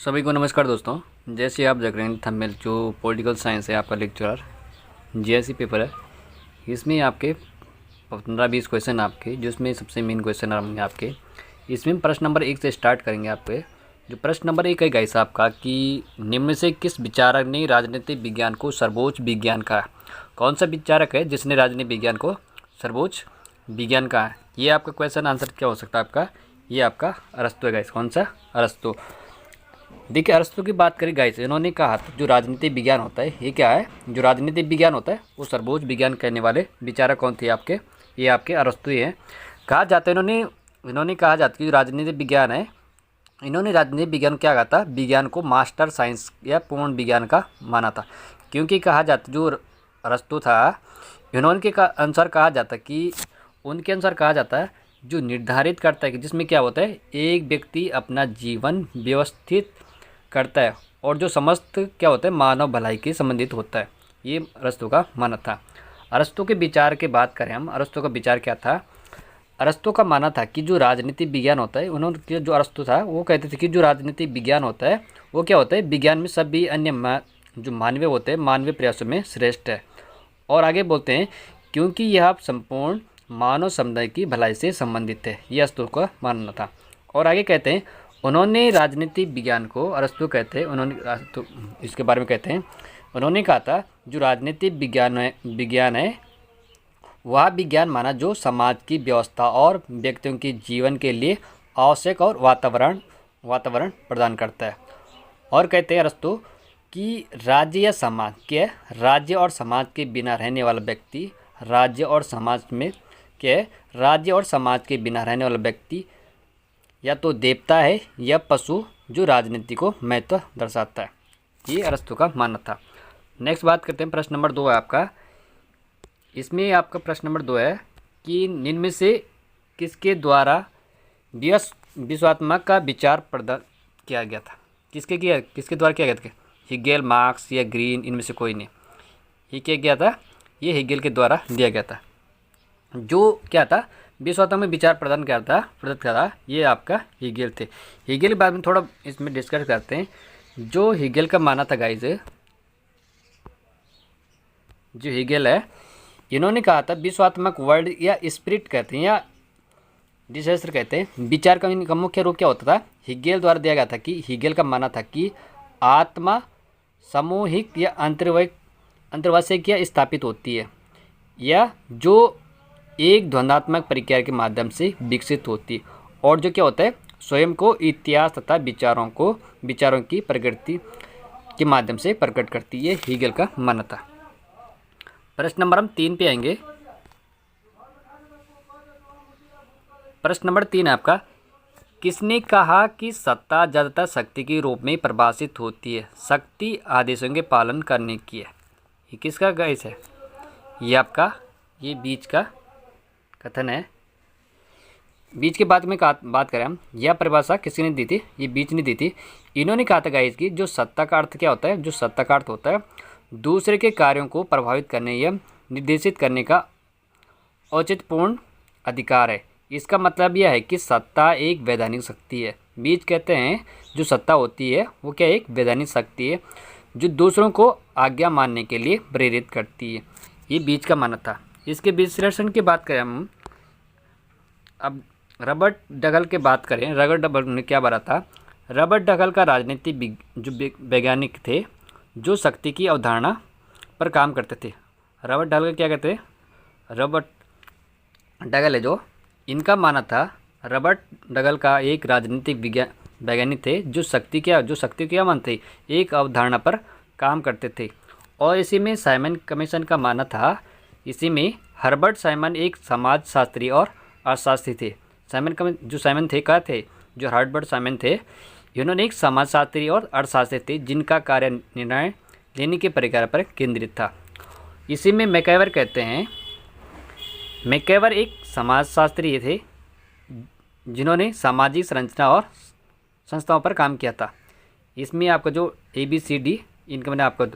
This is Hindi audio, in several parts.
सभी को नमस्कार दोस्तों। जैसे आप देख रहे हैं थंबनेल, जो पॉलिटिकल साइंस है आपका लेक्चरर जीएससी पेपर है, इसमें आपके 15-20 क्वेश्चन आपके, जिसमें सबसे मेन क्वेश्चन आएंगे आपके। इसमें प्रश्न नंबर 1 से स्टार्ट करेंगे आपके। जो प्रश्न नंबर 1 है गाइस आपका कि निम्न में से किस विचारक ने राजनीतिक विज्ञान को सर्वोच्च विज्ञान कहा। कौन सा विचारक है जिसने राजनीतिक विज्ञान को सर्वोच्च विज्ञान कहा है? ये आपका क्वेश्चन आंसर क्या हो सकता है आपका? ये आपका अरस्तु है गाइस। कौन सा? अरस्तु। देखिए अरस्तु की बात करें गाइस, इन्होंने कहा था जो राजनीतिक विज्ञान होता है, ये क्या है, जो राजनीतिक विज्ञान होता है वो सर्वोच्च विज्ञान कहने वाले विचारक कौन थे आपके? ये आपके अरस्तु ही हैं। कहा जाता है इन्होंने कहा जाता है कि जो राजनीतिक विज्ञान है, इन्होंने राजनीतिक विज्ञान क्या कहा था? विज्ञान को मास्टर साइंस या पूर्ण विज्ञान का माना था। क्योंकि कहा जाता जो अरस्तु था, इन्होंने के अनुसार कहा जाता कि उनके अनुसार कहा जाता है जो निर्धारित करता है कि जिसमें क्या होता है, एक व्यक्ति अपना जीवन व्यवस्थित करता है और जो समस्त क्या होता है, मानव भलाई के संबंधित होता है। ये अरस्तु का मानना था। अरस्तु के विचार की बात करें हम, अरस्तु का विचार क्या था? अरस्तु का मानना था कि जो राजनीतिक विज्ञान होता है, उन्होंने जो अरस्तु था वो कहते थे कि जो राजनीतिक विज्ञान होता है वो क्या होता है, विज्ञान में सभी अन्य जो मानवीय होते हैं, मानवीय प्रयासों में श्रेष्ठ है। और आगे बोलते हैं क्योंकि यह संपूर्ण मानव समुदाय की भलाई से संबंधित है। ये अरस्तु का मानना था। और आगे कहते हैं उन्होंने राजनीतिक विज्ञान को, अरस्तु कहते हैं, उन्होंने इसके बारे में कहते हैं, उन्होंने कहा था जो राजनीतिक विज्ञान है वह विज्ञान माना जो समाज की व्यवस्था और व्यक्तियों के जीवन के लिए आवश्यक और वातावरण प्रदान करता है। और कहते हैं अरस्तु कि राज्य और समाज के बिना रहने वाला व्यक्ति, राज्य और समाज के बिना रहने वाला व्यक्ति या तो देवता है या पशु जो राजनीति को महत्व दर्शाता है। ये अरस्तु का मानना था। नेक्स्ट बात करते हैं, प्रश्न नंबर 2 है आपका। इसमें आपका प्रश्न नंबर 2 है कि निम्न में से किसके द्वारा विश्वात्मक का विचार प्रदान किया गया था? किसके द्वारा किया गया था? हेगेल, मार्क्स या ग्रीन, इनमें से कोई नहीं। ये क्या गया था? ये हेगेल के द्वारा दिया गया था। जो क्या था, विश्वात्मक में विचार प्रदान किया था, ये आपका हेगेल थे। हेगेल के बारे में थोड़ा इसमें डिस्कस करते हैं। जो हेगेल का माना था गाइस, जो हेगेल है, इन्होंने कहा था विश्वात्मक वर्ड या स्पिरिट कहते हैं या डिजायर कहते हैं। विचार का इनका मुख्य रूप क्या होता था? हेगेल द्वारा दिया गया था कि हेगेल का मानना था कि आत्मा सामूहिक या अंतर्वासिक या स्थापित होती है, या जो एक द्वंद्वात्मक प्रक्रिया के माध्यम से विकसित होती है, और जो क्या होता है, स्वयं को इतिहास तथा विचारों की प्रकृति के माध्यम से प्रकट करती है। हेगेल का मानना था। प्रश्न नंबर हम 3 पे आएंगे। प्रश्न नंबर 3 है आपका, किसने कहा कि सत्ता ज्यादातर शक्ति के रूप में परिभाषित होती है, शक्ति आदेशों के पालन करने की है? ये किसका गाइस है? ये आपका ये बीच का कथन है। बीच के बाद में बात करें हम, यह परिभाषा किसने दी थी? ये बीच ने दी थी। इन्होंने कहा था गाइस कि जो सत्ता का अर्थ क्या होता है, जो सत्ता का अर्थ होता है दूसरे के कार्यों को प्रभावित करने या निर्देशित करने का औचित्यपूर्ण अधिकार है। इसका मतलब यह है कि सत्ता एक वैधानिक शक्ति है। बीच कहते हैं जो सत्ता होती है वो क्या, एक वैधानिक शक्ति है जो दूसरों को आज्ञा मानने के लिए प्रेरित करती है। ये बीच का मानना था। इसके विश्लेषण की बात करें हम, अब रॉबर्ट डगल की बात करें। रॉबर्ट डगल ने क्या बोला था? रॉबर्ट डगल का राजनीतिक जो वैज्ञानिक थे जो शक्ति की अवधारणा पर काम करते थे। रॉबर्ट डगल क्या कहते हैं? रॉबर्ट डगल है जो, इनका मानना था, रॉबर्ट डगल का एक राजनीतिक वैज्ञानिक थे जो शक्ति क्या मानते, एक अवधारणा पर काम करते थे। और इसी में साइमन कमीशन का मानना था। इसी में हर्बर्ट साइमन एक समाजशास्त्री और अर्थशास्त्री थे। साइमन थे क्या थे? जो हर्बर्ट साइमन थे, इन्होंने एक समाजशास्त्री और अर्थशास्त्री थे जिनका कार्य निर्णय लेने के प्रक्रिया पर केंद्रित था। इसी में मैकइवर कहते हैं, मैकइवर एक समाजशास्त्री थे जिन्होंने सामाजिक संरचना और संस्थाओं पर काम किया था। इसमें आपका जो ABCD, इनका मैंने आपको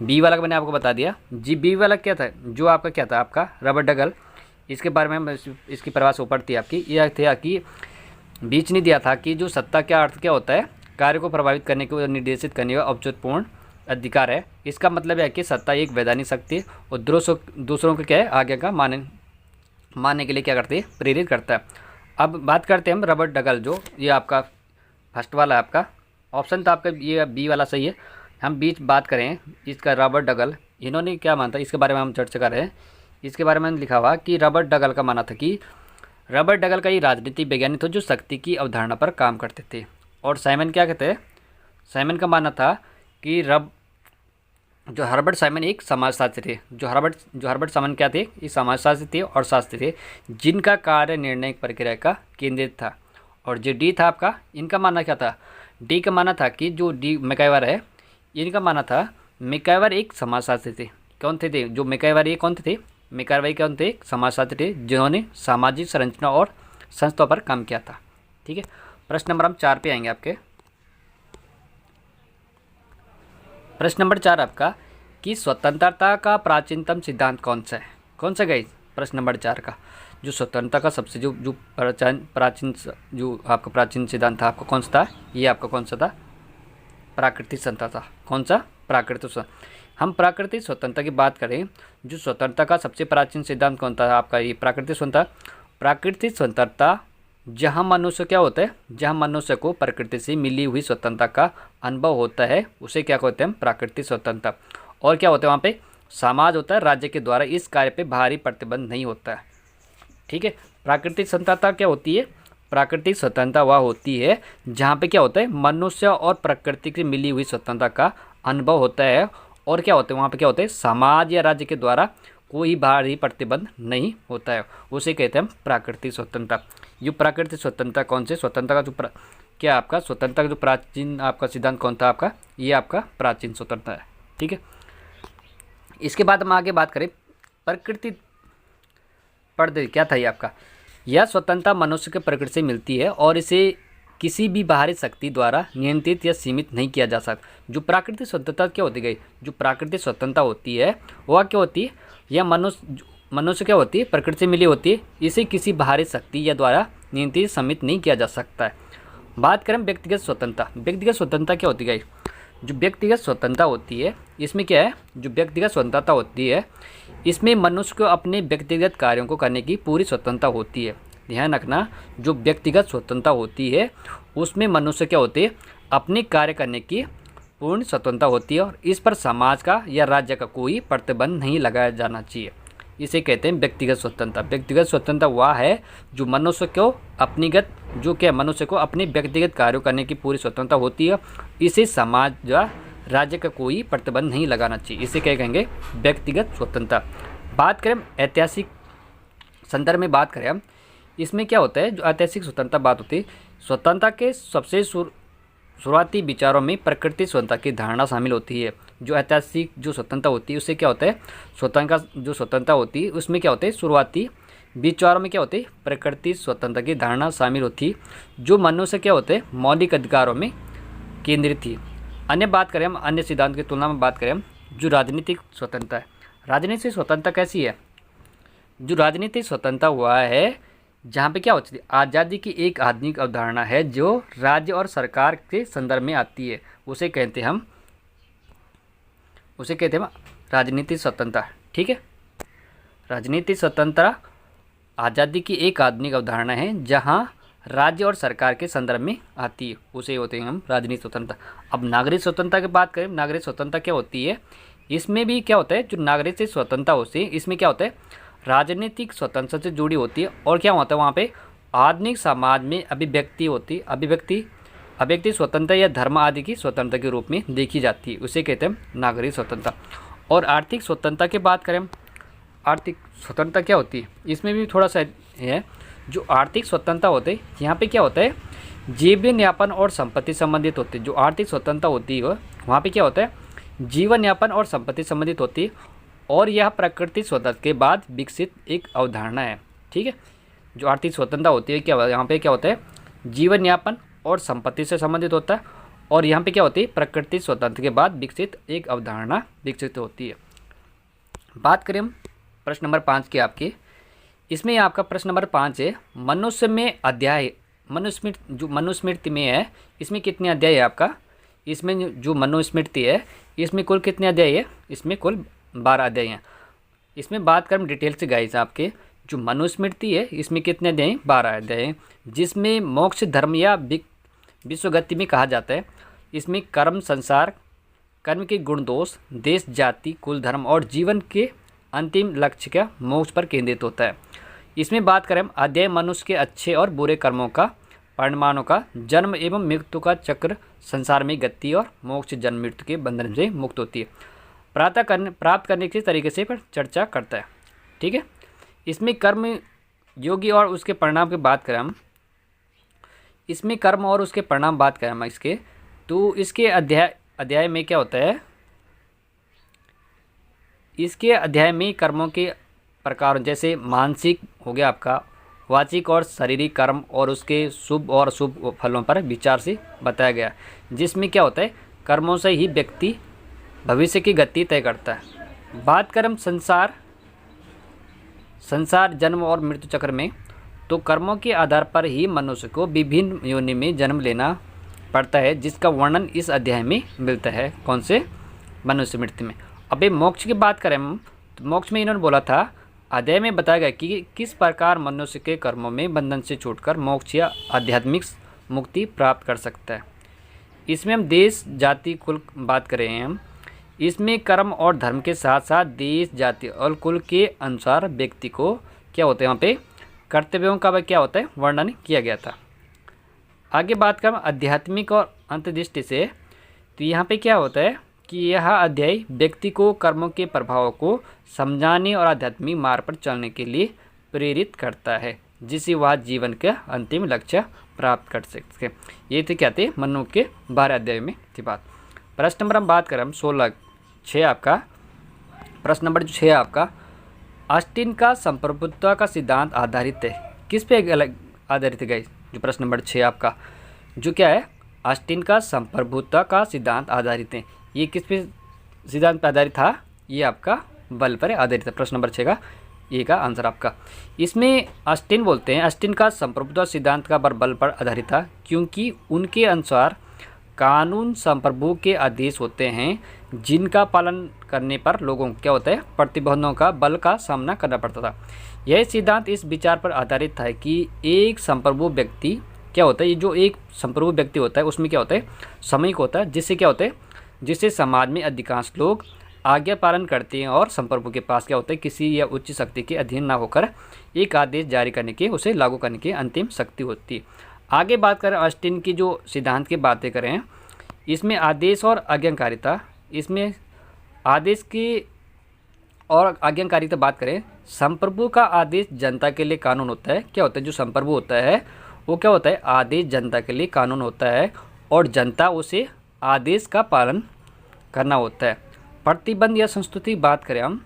बी वाला का मैंने आपको बता दिया। जी बी वाला क्या था? जो आपका क्या था, आपका रॉबर्ट डगल, इसके बारे में इसकी परिभाषा ऊपर थी आपकी। यह था कि बीच ने दिया था कि जो सत्ता का अर्थ क्या होता है, कार्य को प्रभावित करने के निर्देशित करने का औचित्यपूर्ण अधिकार है। इसका मतलब है कि सत्ता एक वैधानिक शक्ति है और दूसरों को क्या है, आज्ञा का मानने के लिए क्या करती है, प्रेरित करता है। अब बात करते हैं हम रॉबर्ट डगल, जो ये आपका फर्स्ट वाला है, आपका ऑप्शन था आपका ये बी वाला सही है। हम बीच बात करें इसका, रॉबर्ट डगल इन्होंने क्या माना था, इसके बारे में हम चर्चा कर रहे हैं। इसके बारे में लिखा हुआ कि रॉबर्ट डगल का माना था कि रॉबर्ट डगल का ये राजनीतिक वैज्ञानिक थे जो शक्ति की अवधारणा पर काम करते थे। और साइमन क्या कहते हैं, साइमन का मानना था कि जो हर्बर्ट साइमन एक समाजशास्त्री थे। जो हर्बर्ट साइमन क्या थे, ये समाजशास्त्री थे और शास्त्री थे जिनका कार्य निर्णय प्रक्रिया का केंद्रित था। और जो डी था आपका, इनका मानना क्या था, डी का मानना था कि जो डी मैकाइवर है, इनका मानना था मैकाइवर एक समाजशास्त्री थे। कौन थे जो मैकाइवर, ये कौन थे, मैकाइवर कौन थे, समाजशास्त्री थे जिन्होंने सामाजिक संरचना और संस्थाओं पर काम किया था। ठीक है, प्रश्न नंबर हम 4 पे आएंगे आपके। प्रश्न नंबर 4 आपका कि स्वतंत्रता का प्राचीनतम सिद्धांत कौन सा है, कौन सा गई प्रश्न नंबर 4 का जो स्वतंत्रता का सबसे जो प्राचीन जो आपका प्राचीन सिद्धांत था आपका कौन सा था, ये आपका कौन सा था, प्राकृतिक स्वतंत्रता। कौन सा, प्राकृतिक स्वतंत्रता। हम प्राकृतिक स्वतंत्रता की बात करें, जो स्वतंत्रता का सबसे प्राचीन सिद्धांत कौन था आपका, ये प्राकृतिक स्वतंत्रता। प्राकृतिक स्वतंत्रता जहाँ मनुष्य क्या होता है, जहाँ मनुष्य को प्रकृति से मिली हुई स्वतंत्रता का अनुभव होता है उसे क्या कहते हैं, प्राकृतिक स्वतंत्रता। और क्या होता है, वहाँ पे समाज होता है, राज्य के द्वारा इस कार्य पे भारी प्रतिबंध नहीं होता है। ठीक है, प्राकृतिक स्वतंत्रता क्या होती है, प्राकृतिक स्वतंत्रता वह होती है जहाँ पे क्या होता है, मनुष्य और प्रकृति से मिली हुई स्वतंत्रता का अनुभव होता है। और क्या होता है, वहाँ पे क्या होता है, समाज या राज्य के द्वारा कोई भारी प्रतिबंध नहीं होता है, उसे कहते हैं हम प्राकृतिक स्वतंत्रता। ये प्राकृतिक स्वतंत्रता कौन से स्वतंत्रता का जो क्या आपका स्वतंत्रता का जो प्राचीन आपका सिद्धांत कौन था आपका, ये आपका प्राचीन स्वतंत्रता है। ठीक है, इसके बाद हम आगे बात करें प्रकृति पढ़ते क्या था ये आपका, यह स्वतंत्रता मनुष्य के प्रकृति से मिलती है और इसे किसी भी बाहरी शक्ति द्वारा नियंत्रित या सीमित नहीं किया जा सकता। जो प्राकृतिक स्वतंत्रता क्या होती गई, जो प्राकृतिक स्वतंत्रता होती है वह क्या होती है, यह मनुष्य क्या होती है, प्रकृति से मिली होती है, इसे किसी बाहरी शक्ति या द्वारा नियंत्रित सीमित नहीं किया जा सकता है। बात करें व्यक्तिगत स्वतंत्रता, व्यक्तिगत स्वतंत्रता क्या होती गई, जो व्यक्तिगत स्वतंत्रता होती है इसमें क्या है, जो व्यक्तिगत स्वतंत्रता होती है इसमें मनुष्य को अपने व्यक्तिगत कार्यों को करने की पूरी स्वतंत्रता होती है। ध्यान रखना, जो व्यक्तिगत स्वतंत्रता होती है उसमें मनुष्य क्या होती है, अपने कार्य करने की पूर्ण स्वतंत्रता होती है और इस पर समाज का या राज्य का कोई प्रतिबंध नहीं लगाया जाना चाहिए। इसे कहते हैं व्यक्तिगत स्वतंत्रता। व्यक्तिगत स्वतंत्रता वह है जो मनुष्य को मनुष्य को अपने व्यक्तिगत कार्यों करने की पूरी स्वतंत्रता होती है, इसे समाज या राज्य का कोई प्रतिबंध नहीं लगाना चाहिए, इसे क्या कहेंगे, व्यक्तिगत स्वतंत्रता। बात करें ऐतिहासिक संदर्भ में बात करें हम, इसमें क्या होता है, जो ऐतिहासिक स्वतंत्रता बात होती है, स्वतंत्रता के सबसे शुरुआती विचारों में प्रकृति स्वतंत्रता की धारणा शामिल होती है। जो ऐतिहासिक जो स्वतंत्रता होती है उससे क्या होता है, जो स्वतंत्रता होती है उसमें क्या होता है, शुरुआती विचारों में क्या होते हैं, प्रकृति स्वतंत्रता की धारणा शामिल होती है, जो मनुष्य क्या होते हैं, मौलिक अधिकारों में केंद्रित थी। अन्य बात करें हम, अन्य सिद्धांत की तुलना में बात करें हम, जो राजनीतिक स्वतंत्रता है, राजनीतिक स्वतंत्रता कैसी है, जो राजनीतिक स्वतंत्रता हुआ है जहाँ पे क्या होती है, आज़ादी की एक आधुनिक अवधारणा है जो राज्य और सरकार के संदर्भ में आती है, उसे कहते हैं राजनीतिक स्वतंत्रता। ठीक है, राजनीतिक स्वतंत्रता आज़ादी की एक आधुनिक अवधारणा है जहाँ राज्य और सरकार के संदर्भ में आती है, उसे होते हैं हम राजनीतिक स्वतंत्रता। अब नागरिक स्वतंत्रता की बात करें, नागरिक स्वतंत्रता क्या होती है, इसमें भी क्या होता है, जो नागरिक स्वतंत्रता होती है इसमें क्या होता है, राजनीतिक स्वतंत्रता से जुड़ी होती है। और क्या होता है, वहाँ पे आधुनिक समाज में अभिव्यक्ति होती है, अभिव्यक्ति स्वतंत्रता या धर्म आदि की स्वतंत्रता के रूप में देखी जाती है, उसे कहते हैं नागरिक स्वतंत्रता। और आर्थिक स्वतंत्रता की बात करें, आर्थिक स्वतंत्रता क्या होती है, इसमें भी थोड़ा सा है, जो आर्थिक स्वतंत्रता होते हैं यहाँ पे क्या होता है, जीवन यापन और संपत्ति संबंधित होती है। जो आर्थिक स्वतंत्रता होती है वहाँ पे क्या होता है, जीवन यापन और संपत्ति संबंधित होती है और यह प्रकृति स्वतंत्रता के बाद विकसित एक अवधारणा है। ठीक है, जो आर्थिक स्वतंत्रता होती है क्या यहाँ पे क्या होता है, जीवन यापन और संपत्ति से संबंधित होता है और यहाँ पे क्या होती है, प्रकृति स्वतंत्रता के बाद विकसित एक अवधारणा विकसित होती है। बात करें हम प्रश्न नंबर 5 की आपकी, इसमें आपका प्रश्न नंबर 5 है, मनुस्मृति जो मनुस्मृति में है इसमें कितने अध्याय है आपका, इसमें जो मनुस्मृति है इसमें कुल कितने अध्याय है, इसमें कुल 12 अध्याय हैं। इसमें बात करें डिटेल से गाइस, आपके जो मनुस्मृति है इसमें कितने अध्याय हैं, 12 अध्याय हैं, जिसमें मोक्ष धर्म या विश्वगति में कहा जाता है। इसमें कर्म संसार, कर्म के गुण दोष, देश जाति कुल धर्म और जीवन के अंतिम लक्ष्य का मोक्ष पर केंद्रित होता है। इसमें बात करें अध्याय मनुष्य के अच्छे और बुरे कर्मों का, परिणामों का, जन्म एवं मृत्यु का चक्र, संसार में गति और मोक्ष जन्म मृत्यु के बंधन से मुक्त होती है, प्राप्त करने के तरीके से पर चर्चा करता है। ठीक है, इसमें कर्म योगी और उसके परिणाम की बात करें हम, इसमें कर्म और उसके परिणाम बात करें हम इसके, तो इसके अध्याय में क्या होता है, इसके अध्याय में कर्मों के प्रकार जैसे मानसिक हो गया आपका, वाचिक और शारीरिक कर्म और उसके शुभ और अशुभ फलों पर विचार से बताया गया, जिसमें क्या होता है कर्मों से ही व्यक्ति भविष्य की गति तय करता है। बात करें संसार जन्म और मृत्यु चक्र में, तो कर्मों के आधार पर ही मनुष्य को विभिन्न योनि में जन्म लेना पड़ता है, जिसका वर्णन इस अध्याय में मिलता है। कौन से, मनुस्मृति में। अबे मोक्ष की बात करें हम, तो मोक्ष में इन्होंने बोला था अध्याय में बताया गया कि किस प्रकार मनुष्य के कर्मों में बंधन से छूटकर मोक्ष या आध्यात्मिक मुक्ति प्राप्त कर सकता है। इसमें हम देश जाति कुल बात कर रहे हैं हम, इसमें कर्म और धर्म के साथ साथ देश जाति और कुल के अनुसार व्यक्ति को क्या होता है, वहाँ पे कर्तव्यों का क्या होता है वर्णन किया गया था। आगे बात करें आध्यात्मिक और अंतर्दृष्टि से, तो यहाँ पे क्या होता है कि यह अध्याय व्यक्ति को कर्मों के प्रभावों को समझाने और आध्यात्मिक मार्ग पर चलने के लिए प्रेरित करता है, जिससे वह जीवन का अंतिम लक्ष्य प्राप्त कर सके। ये थे क्या थे मनु के 12 अध्याय में थी बात। प्रश्न नंबर हम बात करें हम 6 आपका, प्रश्न नंबर 6 आपका, ऑस्टिन का संप्रभुत्व का सिद्धांत आधारित है किस पे अलग आधारित है गाइस, जो प्रश्न नंबर 6 आपका जो क्या है, ऑस्टिन का संप्रभुत्व का सिद्धांत आधारित है, ये किस पे सिद्धांत पर आधारित था, ये आपका बल पर आधारित है। प्रश्न नंबर 6 का ये का आंसर आपका। इसमें ऑस्टिन बोलते हैं ऑस्टिन का संप्रभुत्व सिद्धांत का बल पर आधारित था, क्योंकि उनके अनुसार कानून संप्रभु के आदेश होते हैं, जिनका पालन करने पर लोगों को क्या होता है प्रतिबंधों का बल का सामना करना पड़ता था। यह सिद्धांत इस विचार पर आधारित था कि एक संप्रभु व्यक्ति क्या होता है, ये जो एक संप्रभु व्यक्ति होता है उसमें क्या होता है सामयिक होता है, जिससे क्या होता है, जिससे समाज में अधिकांश लोग आज्ञा पालन करते हैं और संप्रभु के पास क्या होता है किसी या उच्च शक्ति के अधीन ना होकर एक आदेश जारी करने के, उसे लागू करने की अंतिम शक्ति होती है। आगे बात करें ऑस्टिन की जो सिद्धांत की बातें करें, इसमें आदेश और आज्ञाकारिता, इसमें आदेश की और आज्ञाकारिता बात करें, संप्रभु का आदेश जनता के लिए कानून होता है। क्या होता है, जो संप्रभु होता है वो क्या होता है आदेश जनता के लिए कानून होता है और जनता उसे आदेश का पालन करना होता है। प्रतिबंध या संस्तुति बात करें हम,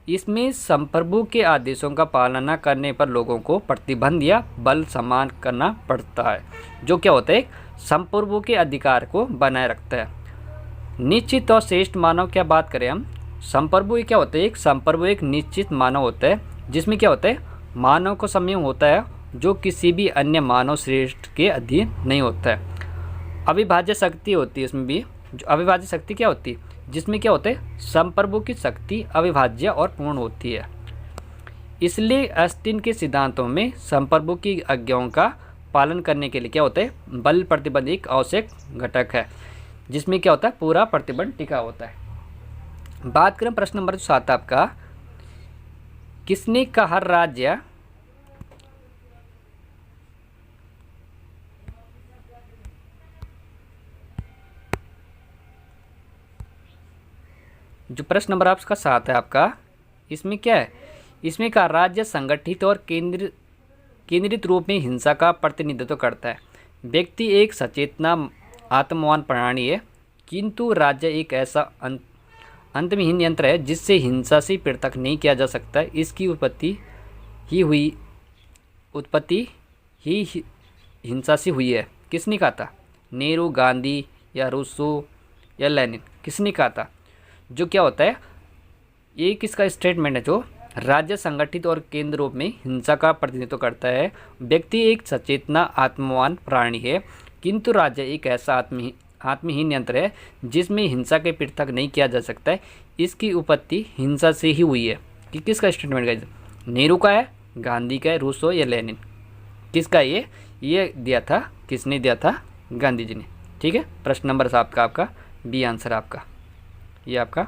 इसमें संप्रभु के आदेशों का पालन न करने पर लोगों को प्रतिबंध या बल सम्मान करना पड़ता है, जो क्या होता है संप्रभु के अधिकार को बनाए रखता है। निश्चित और श्रेष्ठ मानव क्या बात करें हम, संप्रभु क्या होता है, एक संप्रभु एक निश्चित मानव होता है, जिसमें क्या होता है मानव को संयम होता है, जो किसी भी अन्य मानव श्रेष्ठ के अधीन नहीं होता है। अविभाज्य शक्ति होती है इसमें भी, जो अविभाज्य शक्ति क्या होती है, जिसमें क्या होता है संप्रभु की शक्ति अविभाज्य और पूर्ण होती है। इसलिए ऑस्टिन के सिद्धांतों में संप्रभु की आज्ञाओं का पालन करने के लिए क्या होता है बल प्रतिबंध एक आवश्यक घटक है, जिसमें क्या होता है पूरा प्रतिबंध टिका होता है। बात करें प्रश्न नंबर 7 आपका, किसने का हर राज्य जो प्रश्न नंबर आपका 7 है आपका, इसमें क्या है, इसमें का राज्य संगठित और केंद्रित रूप में हिंसा का प्रतिनिधित्व करता है। व्यक्ति एक सचेतना आत्मवान प्राणी है, किंतु राज्य एक ऐसा अंतहीन यंत्र है जिससे हिंसा से पृथक नहीं किया जा सकता। इसकी उत्पत्ति ही हिंसा से हुई है। किसने कहा था, नेहरू, गांधी या रूसो या लेनिन, किसने कहा था। जो क्या होता है ये किसका स्टेटमेंट है, जो राज्य संगठित और केंद्र रूप में हिंसा का प्रतिनिधित्व करता है। व्यक्ति एक सचेतना आत्मवान प्राणी है, किंतु राज्य एक ऐसा आत्महीन यंत्र है जिसमें हिंसा के पृथक नहीं किया जा सकता है। इसकी उत्पत्ति हिंसा से ही हुई है। कि किसका स्टेटमेंट गाइस? नेहरू का है, गांधी का है, रूसो या लेनिन? किसका ये दिया था? किसने दिया था? गांधी जी ने। ठीक है, प्रश्न नंबर 7 का आपका बी आंसर आपका, ये आपका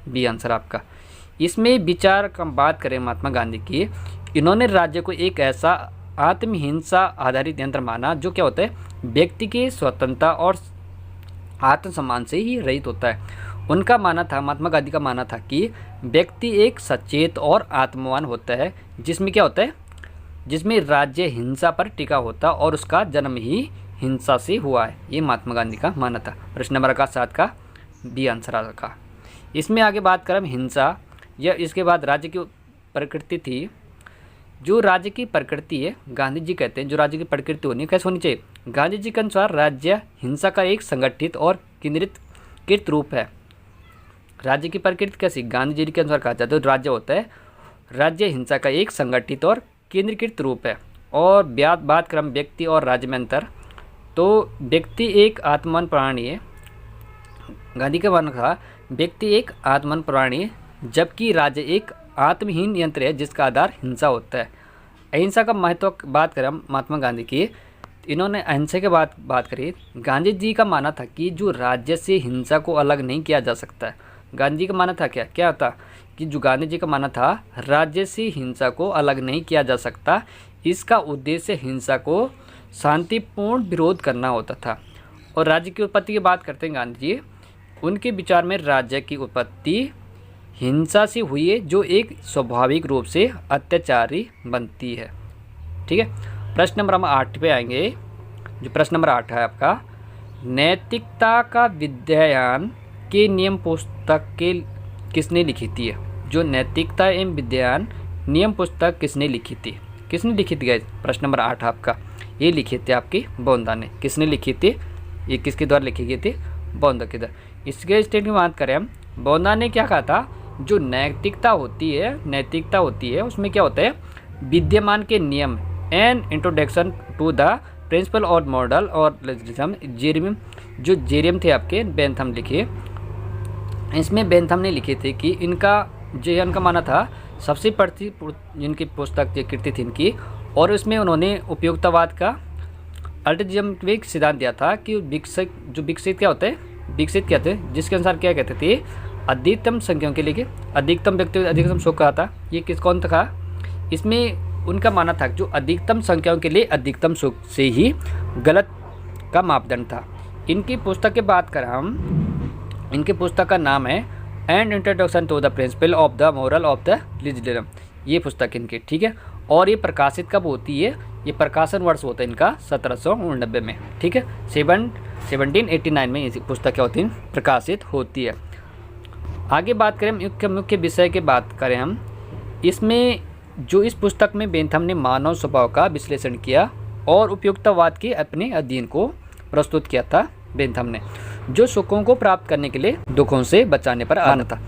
बी आंसर आपका। इसमें विचार का बात करें महात्मा गांधी की, इन्होंने राज्य को एक ऐसा आत्महिंसा आधारित यंत्र माना जो क्या होता है, व्यक्ति की स्वतंत्रता और आत्मसम्मान से ही रहित होता है। उनका मानना था, महात्मा गांधी का मानना था कि व्यक्ति एक सचेत और आत्मवान होता है जिसमें क्या होता है, जिसमें राज्य हिंसा पर टिका होता और उसका जन्म ही हिंसा से हुआ है। ये महात्मा गांधी का मानना था। प्रश्न नंबर 7 का बी आंसर का। इसमें आगे बात करें हिंसा या इसके बाद राज्य की प्रकृति थी। जो राज्य की प्रकृति है, गांधी जी कहते हैं जो राज्य की प्रकृति होनी कैसे होनी चाहिए, गांधी जी के अनुसार राज्य हिंसा का एक संगठित और केंद्रीकृत रूप है। राज्य की प्रकृति कैसी? गांधी जी के अनुसार कहा जाता है राज्य होता है, राज्य हिंसा का एक संगठित और केंद्रीकृत रूप है। और बात करें व्यक्ति और राज्य में अंतर, तो व्यक्ति एक आत्मवान प्राणी है। गांधी का मानना था व्यक्ति एक आत्मवान प्राणी है, जबकि राज्य एक आत्महीन यंत्र है जिसका आधार हिंसा होता है। अहिंसा का महत्व बात करें महात्मा गांधी की, इन्होंने अहिंसा के बात करी। गांधी जी का मानना था कि जो राज्य से हिंसा को अलग नहीं किया जा सकता है। गांधी जी का मानना था क्या होता कि जो गांधी जी का मानना था राज्य से हिंसा को अलग नहीं किया जा सकता, इसका उद्देश्य हिंसा को शांतिपूर्ण विरोध करना होता था। और राज्य की उत्पत्ति की बात करते हैं गांधी जी, उनके विचार में राज्य की उत्पत्ति हिंसा से हुई है जो एक स्वाभाविक रूप से अत्याचारी बनती है। ठीक है, प्रश्न नंबर हम 8 पे आएंगे। जो प्रश्न नंबर 8 है आपका, नैतिकता का विद्यायन के नियम पुस्तक के किसने लिखी थी? जो नैतिकता एवं विद्यायन नियम पुस्तक किसने लिखी थी? किसने लिखी थी गाइस? प्रश्न नंबर 8 आपका, ये लिखे थे आपकी बोंदा ने। किसने लिखी थी? ये किसके द्वारा लिखी गई थी? बोंदा के द्वारा। इसके स्टेट की बात करें हम, बोंदा ने क्या कहा था, जो नैतिकता होती है उसमें क्या होता है, विद्यमान के नियम and introduction to the principle और मॉडल और जेरेमियम, जो जेरेम थे आपके बेंथम लिखे। इसमें बेंथम ने लिखे थे कि इनका माना था सबसे पढ़ती जिनकी पुस्तक कृति थी इनकी, और उसमें उन्होंने उपयोगितावाद का अल्टरनेटिव सिद्धांत दिया था कि विकसित क्या होता है, जिसके अनुसार क्या कहते थे, अधिकतम संख्याओं के लिए अधिकतम व्यक्ति अधिकतम सुख कहा था। ये कौन था? इसमें उनका मानना था जो अधिकतम संख्याओं के लिए अधिकतम सुख से ही गलत का मापदंड था। इनकी पुस्तक की बात करें हम, इनकी पुस्तक का नाम है and introduction to the principle of the moral of the liberalism. ये पुस्तक इनकी, ठीक है। और ये प्रकाशित कब होती है? ये प्रकाशन वर्ष होता है इनका 1789 में, ठीक है। 1789 में ये पुस्तक क्या होती है? प्रकाशित होती है। आगे बात करें मुख्य विषय की बात करें हम, इसमें जो इस पुस्तक में बेंथम ने मानव स्वभाव का विश्लेषण किया और उपयुक्तवाद के अपने अध्ययन को प्रस्तुत किया था बेंथम ने, जो सुखों को प्राप्त करने के लिए दुखों से बचाने पर आना था।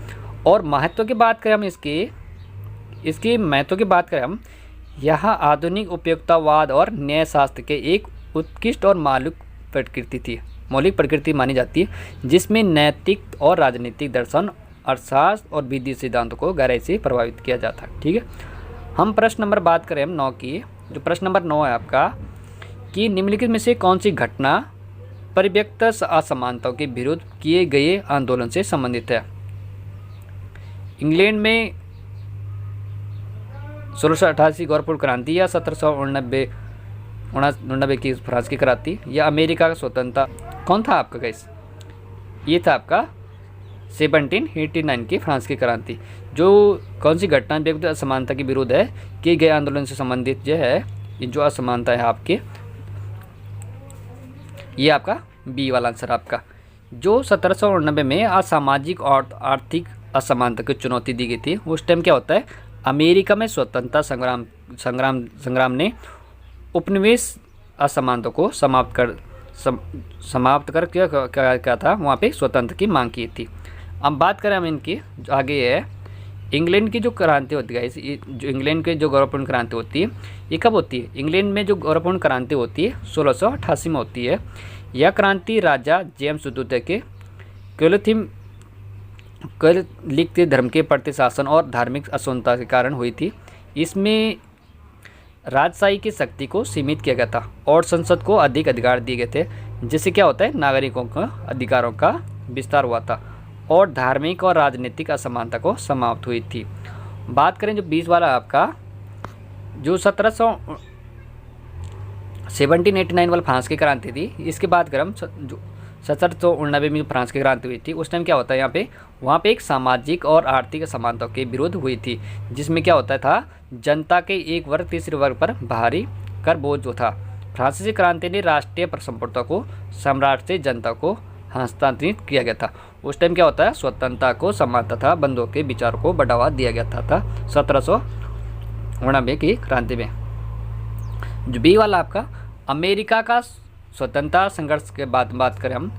और महत्व की बात करें हम इसके महत्व की बात करें हम, यहाँ आधुनिक उपयुक्तवाद और न्यायशास्त्र के एक उत्कृष्ट और मौलिक प्रकृति मानी जाती है, जिसमें नैतिक और राजनीतिक दर्शन अर्थशास्त्र और विधि सिद्धांतों को गहराई से प्रभावित किया जाता है, ठीक है। हम प्रश्न नंबर बात करें हम 9 की, जो प्रश्न नंबर 9 है आपका कि निम्नलिखित में से कौन सी घटना परिव्यक्त असमानताओं के विरुद्ध किए गए आंदोलन से संबंधित है? इंग्लैंड में 1688 गोरखपुर क्रांति या 1789 की फ्रांस की क्रांति या अमेरिका का स्वतंत्रता, कौन था आपका गाइस? ये था आपका 1789 की फ्रांस की क्रांति। जो कौन सी घटना व्यक्तिगत असमानता के विरुद्ध है किए गए आंदोलन से संबंधित जो है, ये जो असमानता है आपके, ये आपका बी वाला आंसर आपका। जो 1789 में असामाजिक और आर्थिक असमानता की चुनौती दी गई थी, उस टाइम क्या होता है, अमेरिका में स्वतंत्रता संग्राम ने उपनिवेश असमानता को समाप्त कर क्या था, वहाँ पे स्वतंत्र की मांग की थी। अब बात करें हम इनकी, आगे है इंग्लैंड की जो क्रांति होती है, ये जो इंग्लैंड के जो गौरवपूर्ण क्रांति होती है ये कब होती है? इंग्लैंड में जो गौरवपूर्ण क्रांति होती है 1688 में होती है। यह क्रांति राजा जेम्स द्वितीय के कैथोलिक धर्म के प्रति शासन और धार्मिक असमानता के कारण हुई थी। इसमें राजशाही की शक्ति को सीमित किया गया था और संसद को अधिक अधिकार दिए गए थे, जिससे क्या होता है, नागरिकों का अधिकारों का विस्तार हुआ था और धार्मिक और राजनीतिक असमानता को समाप्त हुई थी। बात करें जो 20 वाला आपका, जो 1789 वाला फ्रांस की क्रांति थी, इसके बाद अगर हम जो 1789 में जो फ्रांस की क्रांति हुई थी, उस टाइम क्या होता है यहाँ पे, वहाँ पे एक सामाजिक और आर्थिक असमानता के विरोध हुई थी, जिसमें क्या होता था, जनता के एक वर्ग तीसरे वर्ग पर भारी कर बोझ जो था। फ्रांसीसी क्रांति ने राष्ट्रीय संपत्ति को सम्राट से जनता को हस्तांतरित किया गया था। उस टाइम क्या होता है, स्वतंत्रता को सम्मान तथा बंधुओं के विचार को बढ़ावा दिया गया था 1789 की क्रांति में। जो बी वाला आपका, अमेरिका का स्वतंत्रता संघर्ष के बाद बात करें हम,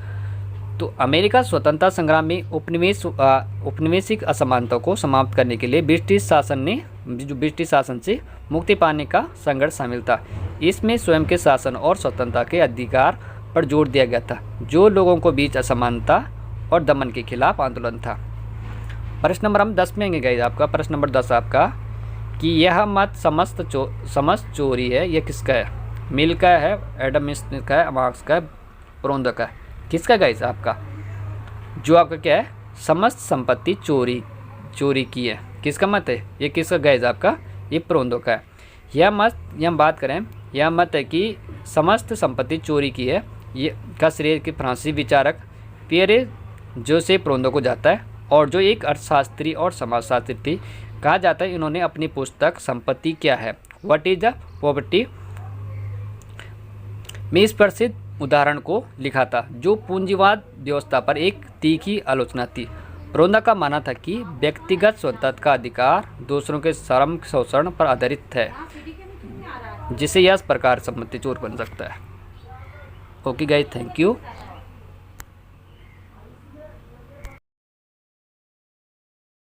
तो अमेरिका स्वतंत्रता संग्राम में उपनिवेशिक असमानता को समाप्त करने के लिए ब्रिटिश शासन से मुक्ति पाने का संघर्ष शामिल था। इसमें स्वयं के शासन और स्वतंत्रता के अधिकार पर जोर दिया गया था, जो लोगों को बीच असमानता और दमन के खिलाफ आंदोलन था। प्रश्न नंबर हम 10 में आएंगे गाइस आपका। प्रश्न नंबर 10 आपका, कि यह मत समस्त चोरी है, यह किसका है? मिल का है, एडम स्मिथ का है, मार्क्स का है, प्रोंदो का है, किसका गाइस आपका? जो आपका क्या है, समस्त संपत्ति चोरी की है, किसका मत है? ये किसका गाइस आपका? ये प्रोंदो का है। यह मत, ये हम बात करें, यह मत है कि समस्त संपत्ति चोरी की है, ये का श्रेय के फ्रांसीसी विचारक पियरे जोसेफ प्रोंदो को जाता है, और जो एक अर्थशास्त्री और समाजशास्त्री थी कहा जाता है। इन्होंने अपनी पुस्तक संपत्ति क्या है, व्हाट इज द प्रॉपर्टी में इस प्रसिद्ध उदाहरण को लिखा था, जो पूंजीवाद व्यवस्था पर एक तीखी आलोचना थी। प्रोंदो का मानना था कि व्यक्तिगत स्वतंत्रता का अधिकार दूसरों के श्रम शोषण पर आधारित है, जिससे यह प्रकार संपत्ति चोर बन सकता है। Okay guys, thank you.